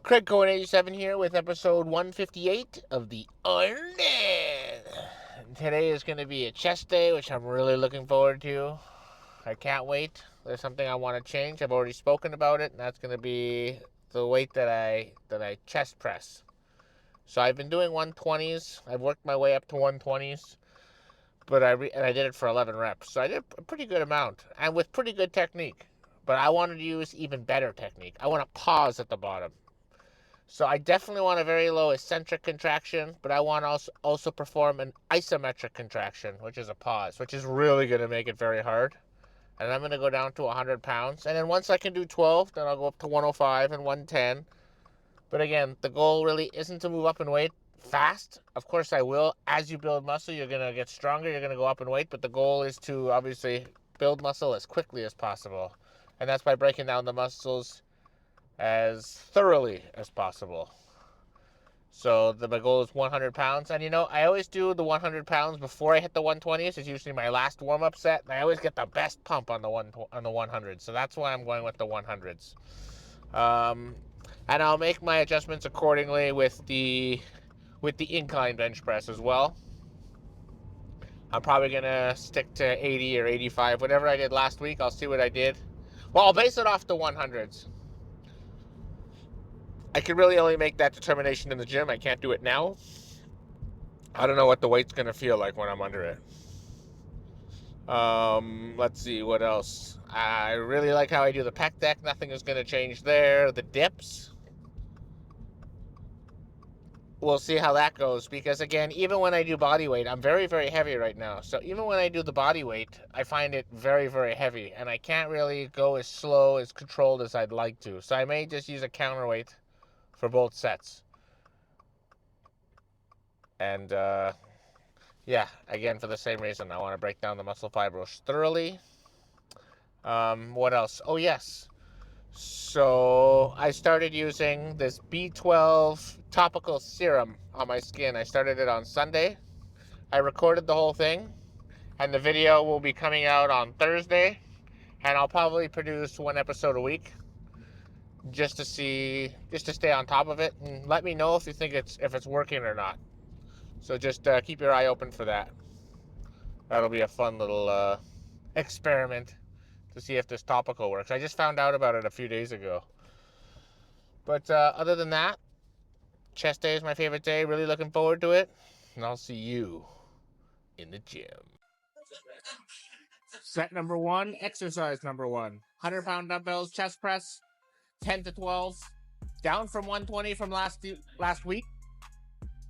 Craig Cohen 87 here with episode 158 of the Iron Man. Today is going to be a chest day, which I'm really looking forward to. I can't wait. There's something I want to change. I've already spoken about it, and that's going to be the weight that I chest press. So I've been doing 120s. I've worked my way up to 120s, but I did it for 11 reps. So I did a pretty good amount, and with pretty good technique. But I wanted to use even better technique. I want to pause at the bottom. So I definitely want a very low eccentric contraction, but I want to also perform an isometric contraction, which is a pause, which is really going to make it very hard. And I'm going to go down to 100 pounds. And then once I can do 12, then I'll go up to 105 and 110. But again, the goal really isn't to move up in weight fast. Of course I will. As you build muscle, you're going to get stronger. You're going to go up in weight. But the goal is to obviously build muscle as quickly as possible. And that's by breaking down the muscles as thoroughly as possible. So my goal is 100 pounds. And I always do the 100 pounds before I hit the 120s. It's usually my last warm-up set. And I always get the best pump on the 100. So that's why I'm going with the 100s. And I'll make my adjustments accordingly with the incline bench press as well. I'm probably going to stick to 80 or 85. Whatever I did last week, I'll see what I did. Well, I'll base it off the 100s. I can really only make that determination in the gym. I can't do it now. I don't know what the weight's going to feel like when I'm under it. Let's see, what else? I really like how I do the pec deck. Nothing is going to change there. The dips, we'll see how that goes. Because, again, even when I do body weight, I'm very, very heavy right now. So even when I do the body weight, I find it very, very heavy. And I can't really go as slow, as controlled as I'd like to. So I may just use a counterweight for both sets. And, yeah, again, for the same reason. I want to break down the muscle fibers thoroughly. What else? Oh, yes. So I started using this B12 topical serum on my skin. I started it on Sunday. I recorded the whole thing, and the video will be coming out on Thursday. And I'll probably produce one episode a week just to stay on top of it. And let me know if you think if it's working or not. So just keep your eye open for that. That'll be a fun little experiment to see if this topical works. I just found out about it a few days ago. But other than that, chest day is my favorite day. Really looking forward to it. And I'll see you in the gym. Set number 1, exercise number 1. 100-pound dumbbells, chest press, 10 to 12. Down from 120 from last week.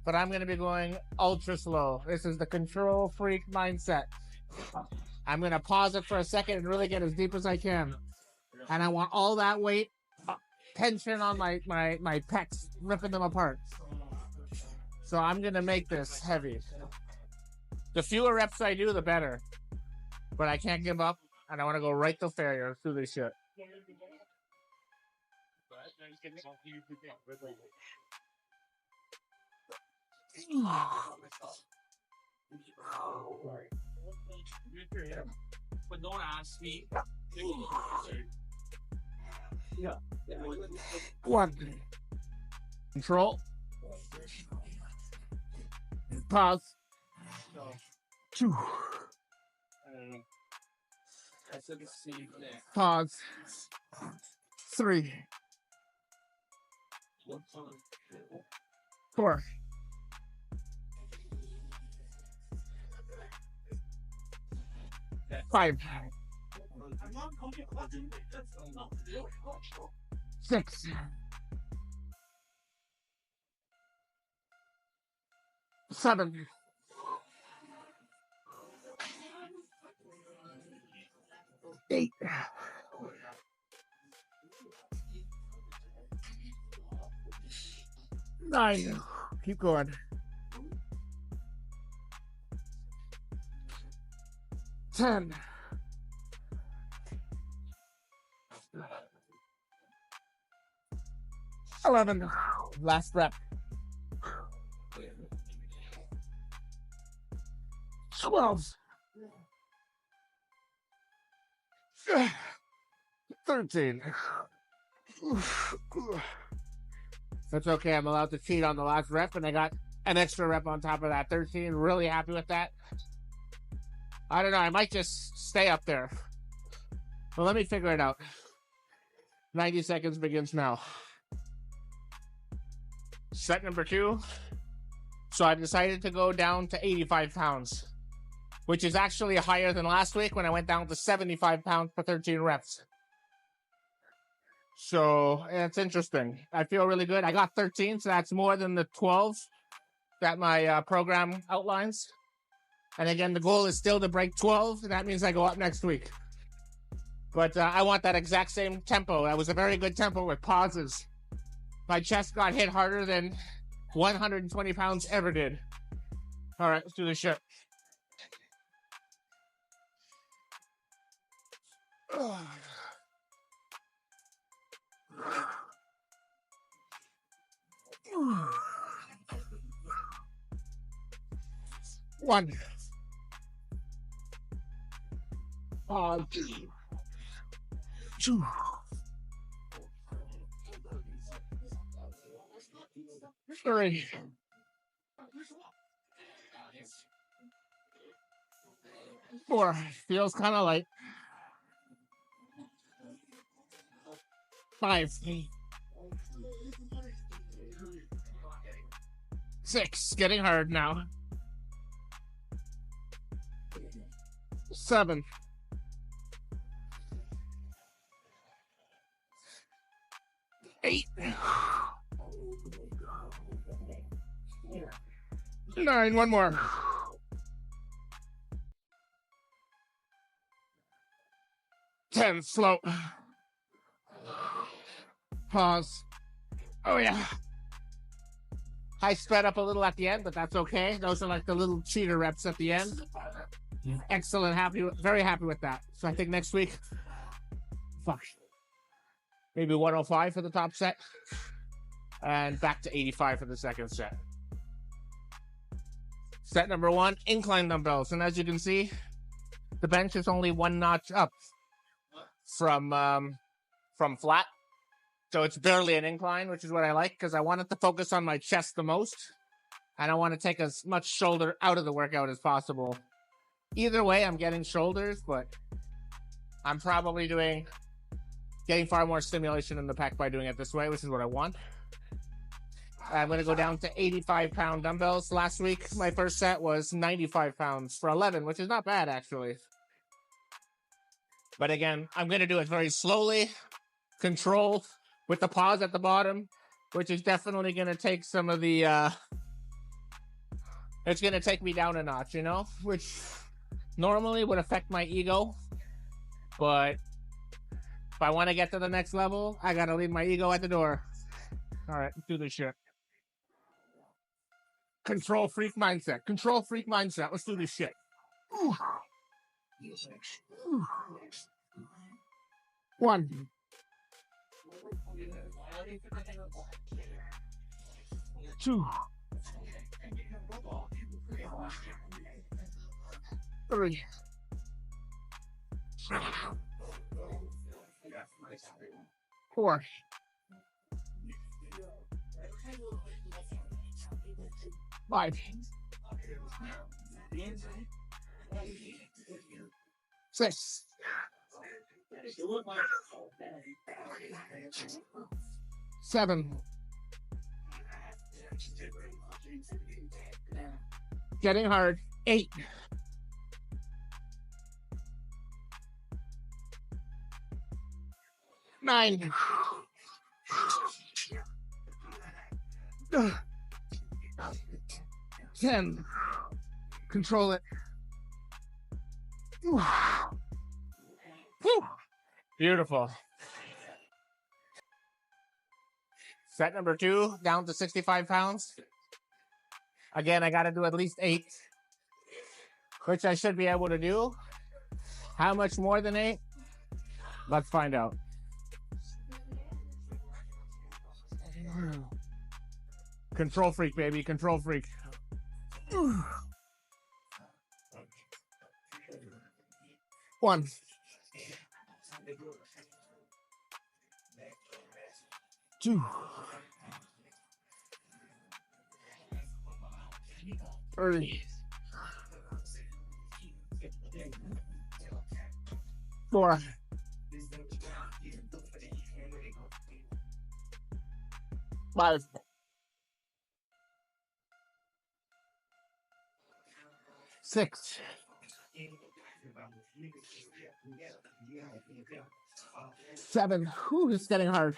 But I'm going to be going ultra slow. This is the control freak mindset. I'm going to pause it for a second and really get as deep as I can. And I want all that weight, tension on my pecs, ripping them apart. So I'm going to make this heavy. The fewer reps I do, the better. But I can't give up, and I want to go right to failure through this shit. But don't ask me. One. Control. Pause. 2. Pause. 3. 4. 5. 6. 7. 8. 9. Keep going. 10. 11. Last rep. 12. 13. That's okay. I'm allowed to cheat on the last rep, and I got an extra rep on top of that. 13. Really happy with that. I don't know. I might just stay up there. Well, let me figure it out. 90 seconds begins now. Set number 2. So I decided to go down to 85 pounds, which is actually higher than last week when I went down to 75 pounds for 13 reps. So it's interesting. I feel really good. I got 13, so that's more than the 12 that my program outlines. And again, the goal is still to break 12. And that means I go up next week. But I want that exact same tempo. That was a very good tempo with pauses. My chest got hit harder than 120 pounds ever did. All right, let's do this shit. One. Two. 3. 4. Feels kind of light. 5. 6. Getting hard now. 7. 8. 9. One more. 10. Slow. Pause. Oh yeah. I sped up a little at the end, but that's okay. Those are like the little cheater reps at the end. Excellent. Very happy with that. So I think next week, maybe 105 for the top set, and back to 85 for the second set. Set number 1, incline dumbbells. And as you can see, the bench is only 1 notch up from flat. So it's barely an incline, which is what I like, because I wanted to focus on my chest the most. And I want to take as much shoulder out of the workout as possible. Either way, I'm getting shoulders, but I'm probably getting far more stimulation in the pec by doing it this way, which is what I want. I'm going to go down to 85-pound dumbbells. Last week, my first set was 95 pounds for 11, which is not bad, actually. But again, I'm going to do it very slowly, controlled, with the pause at the bottom, which is definitely going to take some of the... it's going to take me down a notch, you know? Which normally would affect my ego. But if I want to get to the next level, I got to leave my ego at the door. All right, let's do this shit. Control freak mindset. Control freak mindset. Let's do this shit. 1. 2. 3. 4. 5. 6. 7. Getting hard. 8. 9. 10. Control it. Whew. Beautiful. Set number 2, down to 65 pounds. Again, I got to do at least 8, which I should be able to do. How much more than 8? Let's find out. Control freak, baby. Control freak. 1. 2. 3, 4, 5, 6, 7. Whew, it's getting hard.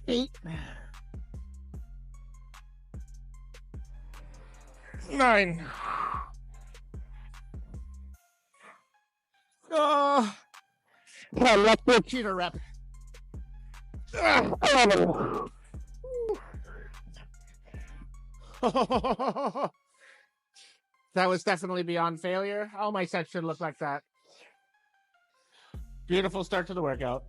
8, 9. Oh, let's do a cheater rep. 11. That was definitely beyond failure. All my sets should look like that. Beautiful start to the workout.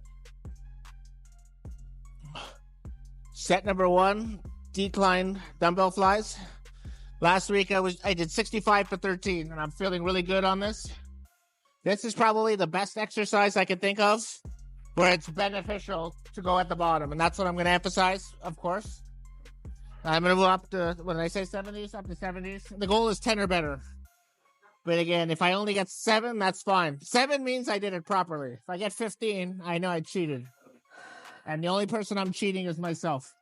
Set number 1, decline dumbbell flies. Last week I did 65 to 13, and I'm feeling really good on this. This is probably the best exercise I can think of where it's beneficial to go at the bottom, and that's what I'm going to emphasize, of course. I'm going to go up to, when I say 70s, up to 70s. The goal is 10 or better. But again, if I only get 7, that's fine. 7 means I did it properly. If I get 15, I know I cheated. And the only person I'm cheating is myself.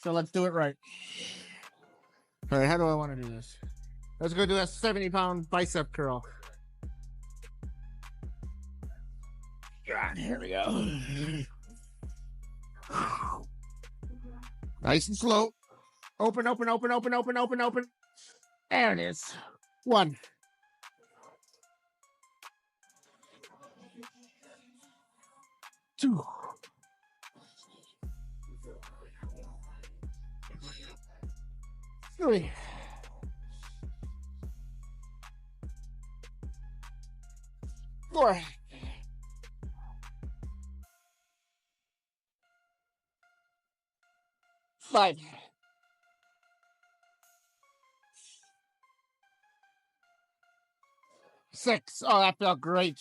So let's do it right. All right, how do I want to do this? Let's go do a 70-pound bicep curl. Here we go. Nice and slow. Open, open, open, open, open, open, open. There it is. 1. 2. 3. 4. 5. 6. Oh, that felt great.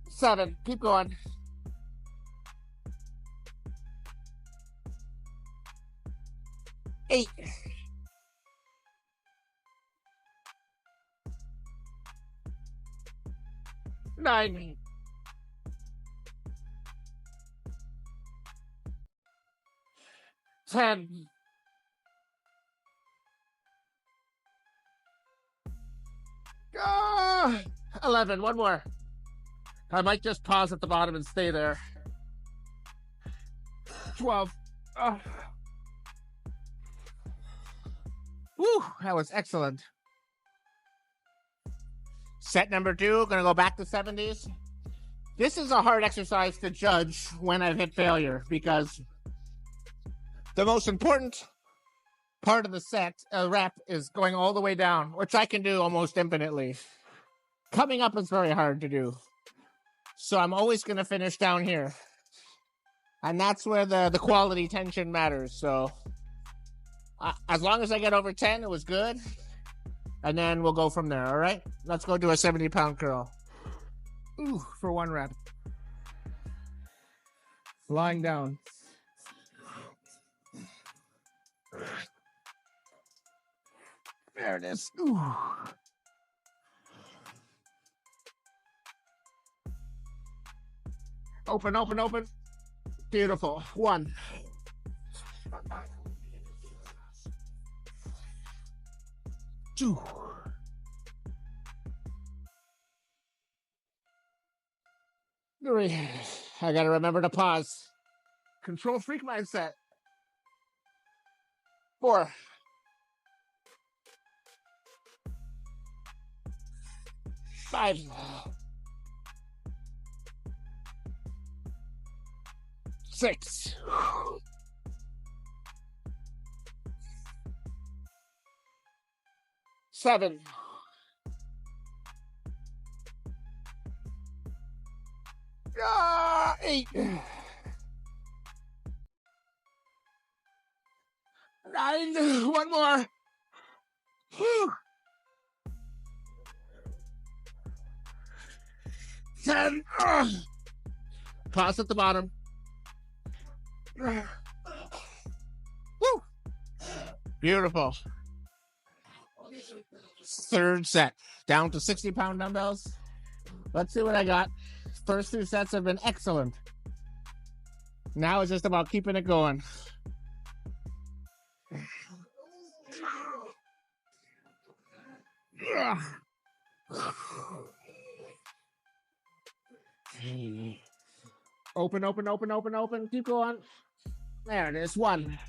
7. Keep going. 8. 9. 10. 11. One more. I might just pause at the bottom and stay there. 12. Woo, that was excellent. Set number 2, gonna go back to 70s. This is a hard exercise to judge when I've hit failure because the most important part of the set, rep, is going all the way down, which I can do almost infinitely. Coming up is very hard to do. So I'm always going to finish down here. And that's where the quality tension matters. So as long as I get over 10, it was good. And then we'll go from there, all right? Let's go do a 70-pound curl. Ooh, for 1 rep. Lying down. There it is. Ooh. Open, open, open. Beautiful. 1. 2. 3. I gotta remember to pause. Control freak mindset. 4. 5. 6. 7. 8. 9. One more. Whew. 10. Pause at the bottom. Woo! Beautiful. Third set. Down to 60-pound dumbbells. Let's see what I got. First 2 sets have been excellent. Now it's just about keeping it going. Open, open, open, open, open. Keep going. There it is. 1.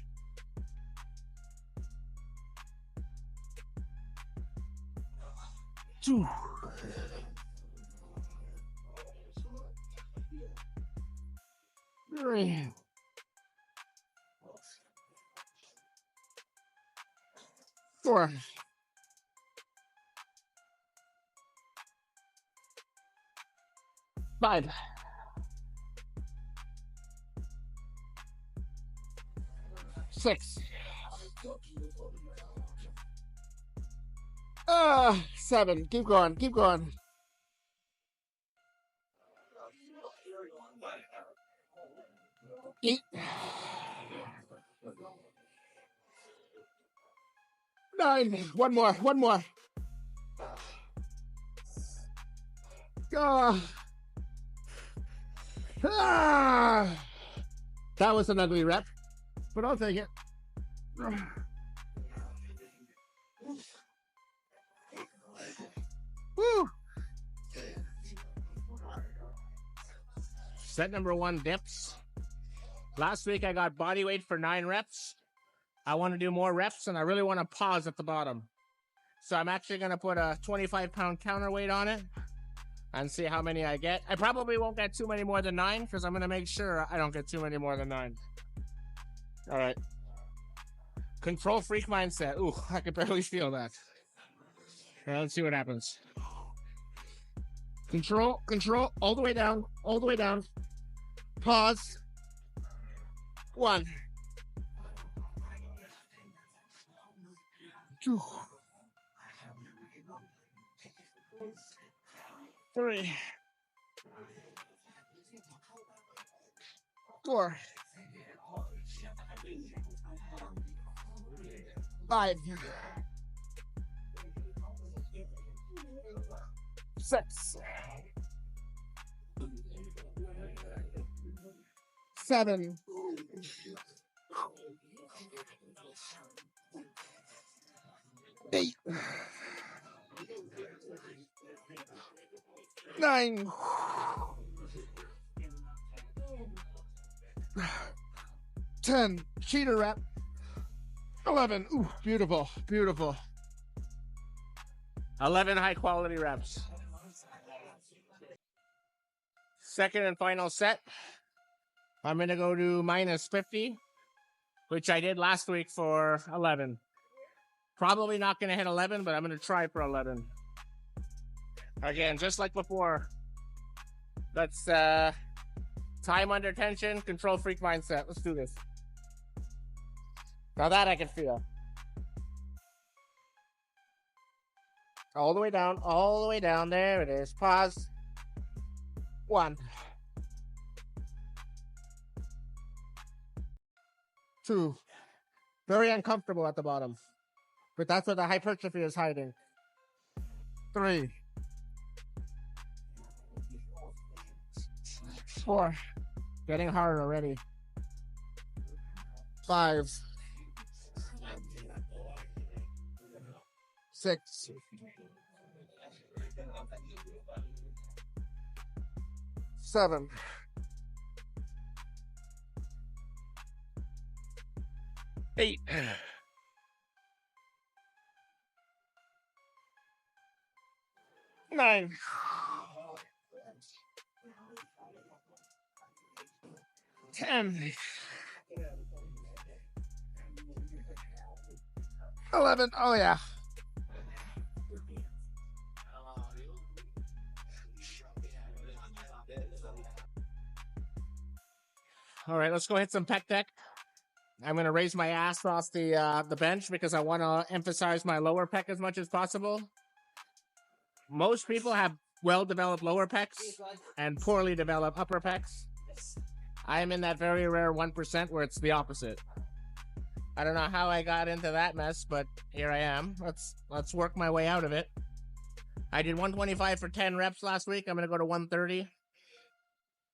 2. 3. 4. 5. 6. 7. Keep going. Keep going. 8. 9. One more. One more. That was an ugly rep, but I'll take it. Woo! Set number 1, dips. Last week I got body weight for 9 reps. I want to do more reps, and I really want to pause at the bottom. So I'm actually going to put a 25-pound counterweight on it and see how many I get. I probably won't get too many more than 9 because I'm going to make sure I don't get too many more than 9. All right. Control freak mindset. Ooh, I can barely feel that. All right, let's see what happens. Control, control, all the way down, all the way down. Pause. 1. 2. 3. 4. 5. 6. 7. 8. 9. 10. Cheater rep. 11. Ooh, beautiful, beautiful. 11 high quality reps. Second and final set. I'm going to go to minus 50, which I did last week for 11. Probably not going to hit 11, but I'm going to try for 11. Again, just like before. Let's time under tension, control freak mindset. Let's do this. Now that I can feel. All the way down, all the way down. There it is. Pause. 1. 2. Very uncomfortable at the bottom. But that's where the hypertrophy is hiding. 3. 4. Getting hard already. 5. 6. 7. 8. 9. 10. 11. Oh yeah. All right, let's go hit some pec deck. I'm going to raise my ass off the bench because I want to emphasize my lower pec as much as possible. Most people have well-developed lower pecs and poorly developed upper pecs. I'm in that very rare 1% where it's the opposite. I don't know how I got into that mess, but here I am. Let's work my way out of it. I did 125 for 10 reps last week. I'm going to go to 130.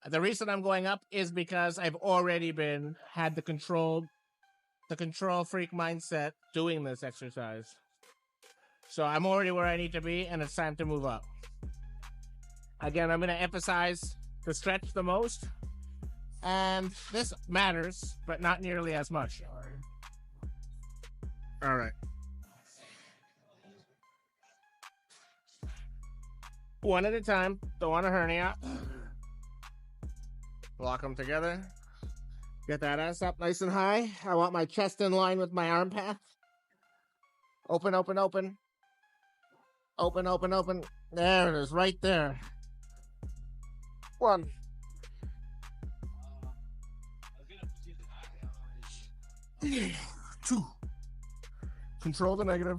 The reason I'm going up is because I've already had the control freak mindset doing this exercise. So I'm already where I need to be, and it's time to move up. Again, I'm going to emphasize the stretch the most, and this matters, but not nearly as much. All right. One at a time. Don't want a hernia. Lock them together. Get that ass up nice and high. I want my chest in line with my arm path. Open, open, open. Open, open, open. There it is, right there. 1. 2. Control the negative.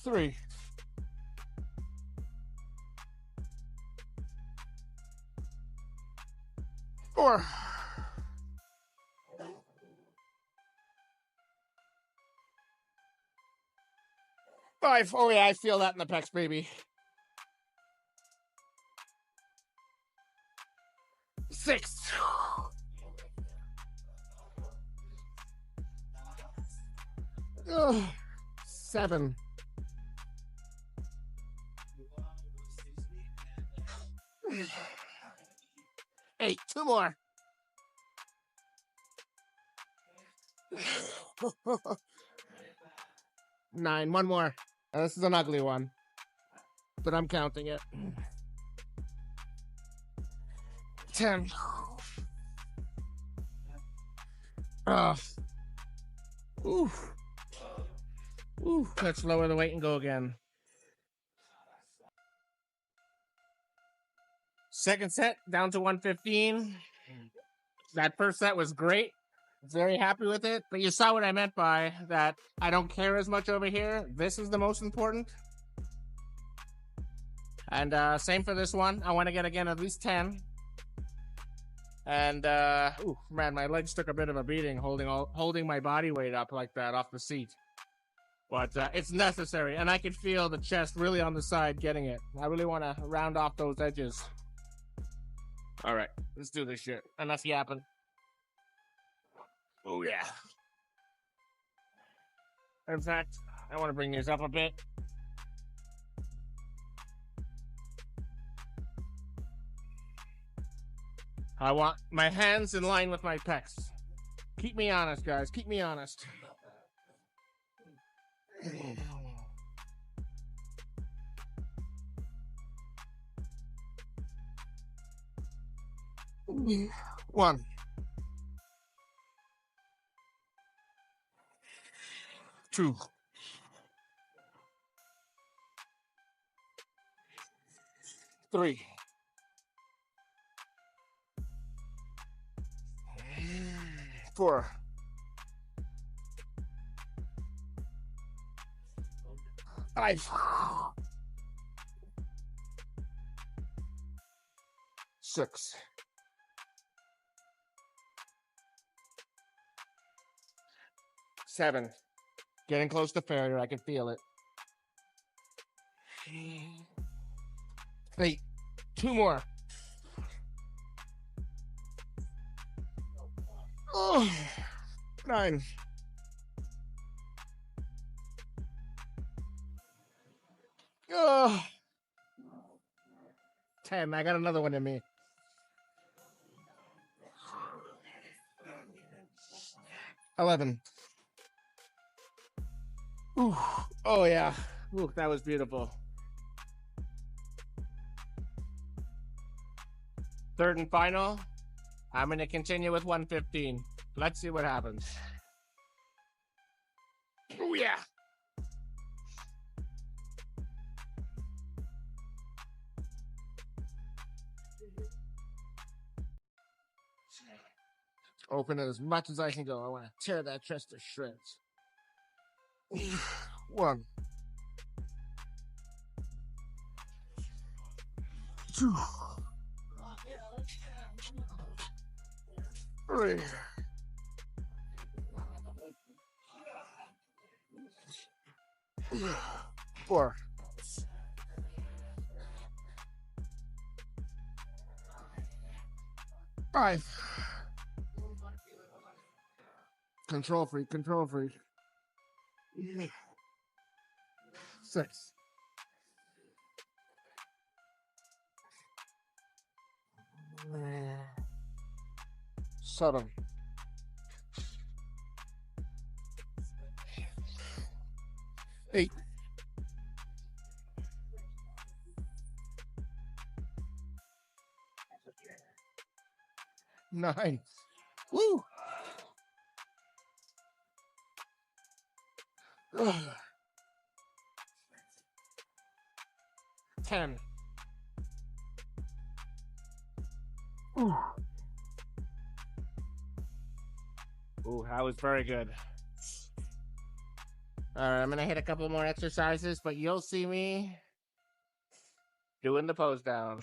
3. 4. 5. Oh yeah, I feel that in the pecs, baby. 6. 7. 8. 2 more. 9. 1 more. This is an ugly one, but I'm counting it. 10. Ooh. Ooh. Let's lower the weight and go again. Second set down to 115. That first set was great. Very happy with it, but you saw what I meant by that. I don't care as much over here. This is the most important. And same for this one. I want to get again at least 10. And ooh, man, my legs took a bit of a beating holding my body weight up like that off the seat. But it's necessary, and I can feel the chest really on the side getting it. I really want to round off those edges. All right, let's do this shit. Enough yapping. Oh yeah. In fact, I want to bring these up a bit. I want my hands in line with my pecs. Keep me honest, guys. Keep me honest. 1. 2. 3. 4. 5. 6. 7. Getting close to failure. I can feel it. 8. 2 more. Oh, 9. 10. I got another one in me. 11. Ooh. Oh yeah. Ooh, that was beautiful. Third and final. I'm going to continue with 115. Let's see what happens. Oh yeah. Open it as much as I can go. I want to tear that chest to shreds. 1. 2, 3, 4, 5. Control freak, control freak. 6. 7. 8. 9. Woo! 10. Ooh, that was very good. All right, I'm gonna hit a couple more exercises, but you'll see me doing the pose down.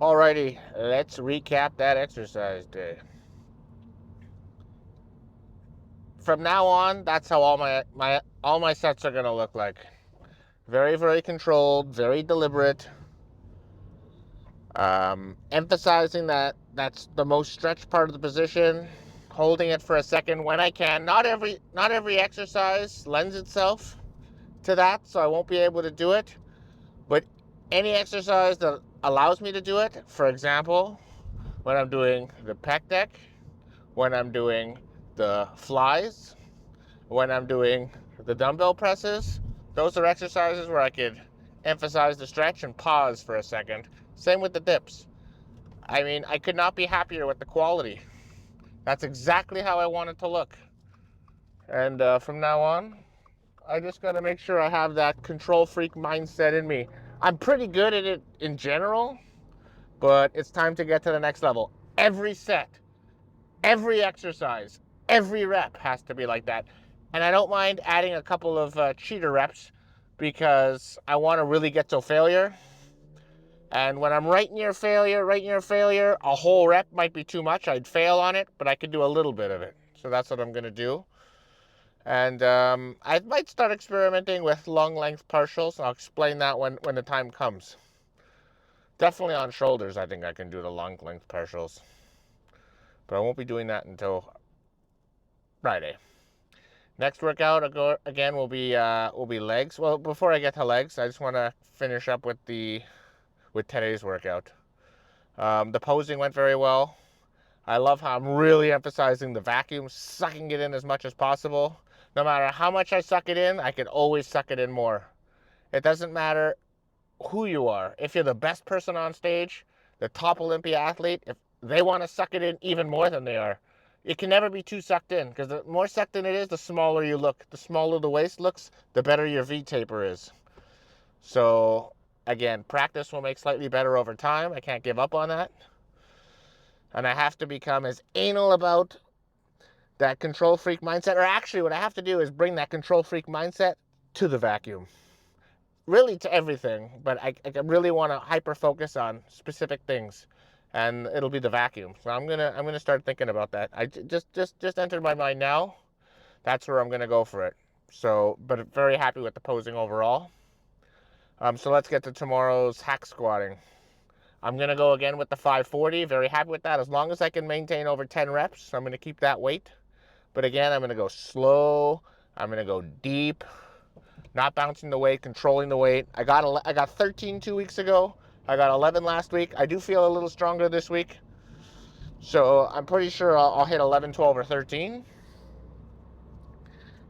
Alrighty, let's recap that exercise day. From now on, that's how all my sets are gonna look like. Very, very controlled, very deliberate. Emphasizing that that's the most stretched part of the position, holding it for a second when I can. Not every exercise lends itself to that, so I won't be able to do it. But any exercise that allows me to do it, for example, when I'm doing the pec deck, when I'm doing the flies, when I'm doing the dumbbell presses, those are exercises where I could emphasize the stretch and pause for a second. Same with the dips. I mean, I could not be happier with the quality. That's exactly how I want it to look. And from now on, I just got to make sure I have that control freak mindset in me. I'm pretty good at it in general, but it's time to get to the next level. Every set, every exercise, every rep has to be like that. And I don't mind adding a couple of cheater reps because I want to really get to failure. And when I'm right near failure, a whole rep might be too much. I'd fail on it, but I could do a little bit of it. So that's what I'm going to do. And I might start experimenting with long length partials. I'll explain that when the time comes. Definitely on shoulders, I think I can do the long length partials. But I won't be doing that until Friday. Next workout again will be legs. Well, before I get to legs, I just want to finish up with today's workout. The posing went very well. I love how I'm really emphasizing the vacuum, sucking it in as much as possible. No matter how much I suck it in, I can always suck it in more. It doesn't matter who you are. If you're the best person on stage, the top Olympia athlete, if they want to suck it in even more than they are, it can never be too sucked in, because the more sucked in it is, the smaller you look. The smaller the waist looks, the better your V-taper is. So, again, practice will make slightly better over time. I can't give up on that. And I have to become as anal about that control freak mindset. Or actually, what I have to do is bring that control freak mindset to the vacuum. Really to everything, but I really want to hyper focus on specific things, and it'll be the vacuum. So I'm gonna start thinking about that. I just entered my mind now. That's where I'm gonna go for it. So, but very happy with the posing overall. So let's get to tomorrow's hack squatting. I'm gonna go again with the 540. Very happy with that. As long as I can maintain over 10 reps, I'm gonna keep that weight. But again, I'm gonna go slow. I'm gonna go deep. Not bouncing the weight, controlling the weight. I got 13 2 weeks ago. I got 11 last week. I do feel a little stronger this week. So I'm pretty sure I'll hit 11, 12, or 13.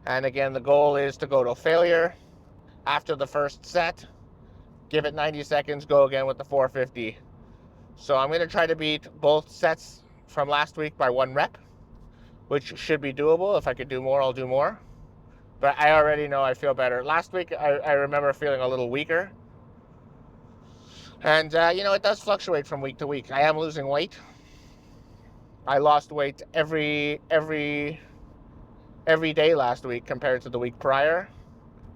And again, the goal is to go to failure after the first set. Give it 90 seconds, go again with the 450. So I'm going to try to beat both sets from last week by 1 rep, which should be doable. If I could do more, I'll do more. But I already know I feel better. Last week, I remember feeling a little weaker. And, it does fluctuate from week to week. I am losing weight. I lost weight every day last week compared to the week prior.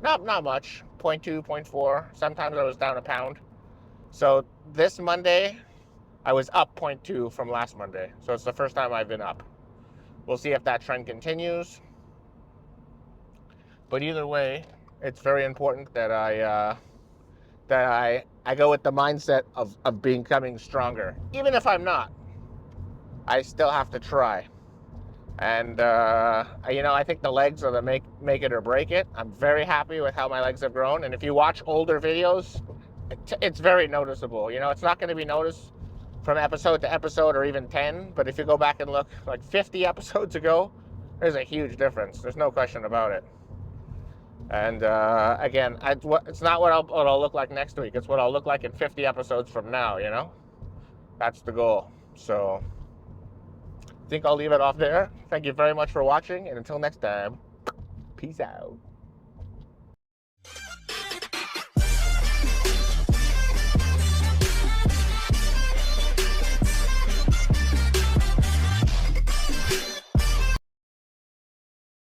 Not much, 0.2, 0.4. Sometimes I was down a pound. So this Monday, I was up 0.2 from last Monday. So it's the first time I've been up. We'll see if that trend continues. But either way, it's very important that I go with the mindset of becoming stronger. Even if I'm not, I still have to try. And, I think the legs are the make it or break it. I'm very happy with how my legs have grown. And if you watch older videos, it's very noticeable. It's not going to be noticed from episode to episode or even 10. But if you go back and look like 50 episodes ago, there's a huge difference. There's no question about it. And again, it's not what I'll look like next week. It's what I'll look like in 50 episodes from now, That's the goal. So I think I'll leave it off there. Thank you very much for watching, and until next time, peace out.